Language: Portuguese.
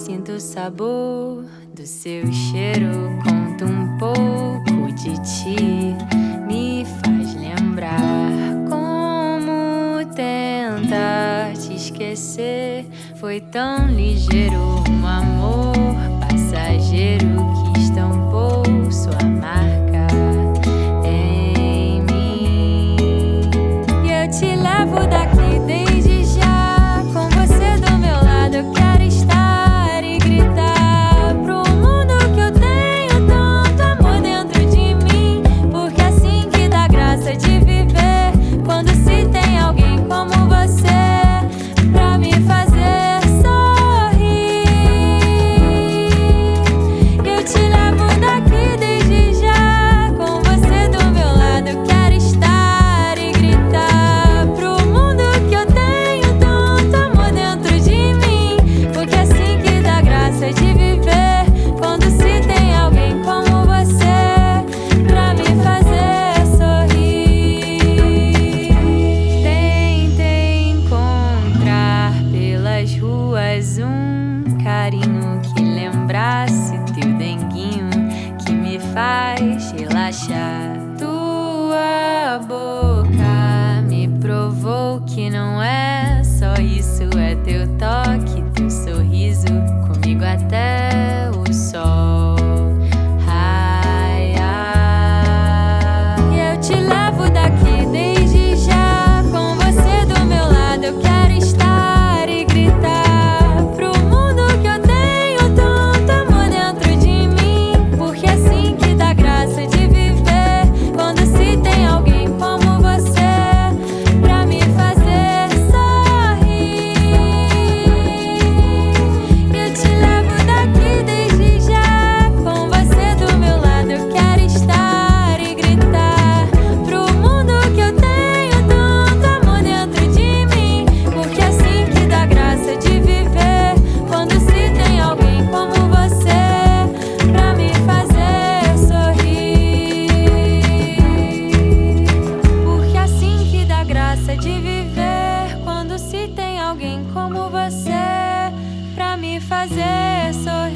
sinto o sabor do seu cheiro. Conto um pouco de ti, me faz lembrar como tentar te esquecer. Foi tão ligeiro, um amor passageiro que estampou sua marca em mim. E eu te levo daqui desde já, com você do meu lado eu quero estar e gritar pro mundo que eu tenho tanto amor dentro de mim. Porque é assim que dá graça de viver, quando se tem alguém como você pra me fazer sorrir. Eu te levo daqui desde já, com você do meu lado eu quero estar e gritar pro mundo que eu tenho tanto amor dentro de mim. Porque é assim que dá graça de viver, quando se tem alguém como você pra me fazer sorrir. Tentei encontrar pelas ruas um carinho que lembrasse teu denguinho, que me faz relaxar. Tua boca me provou que não é só isso, é teu toque, teu sorriso, comigo até o sol raiar. E eu te levo daqui desde já, com você do meu lado eu quero estar e gritar pro mundo que eu tenho tanto amor dentro de mim. Porque é assim que dá graça de viver, quando se tem alguém como você pra me fazer sorrir. Eu te levo daqui desde já, com você do meu lado eu quero estar e gritar pro mundo que eu tenho tanto amor dentro de mim. Porque é assim que dá graça de viver, quando se tem alguém como você pra me fazer sorrir. Porque é assim que dá graça de viver, quando se tem alguém como você pra me fazer sorrir.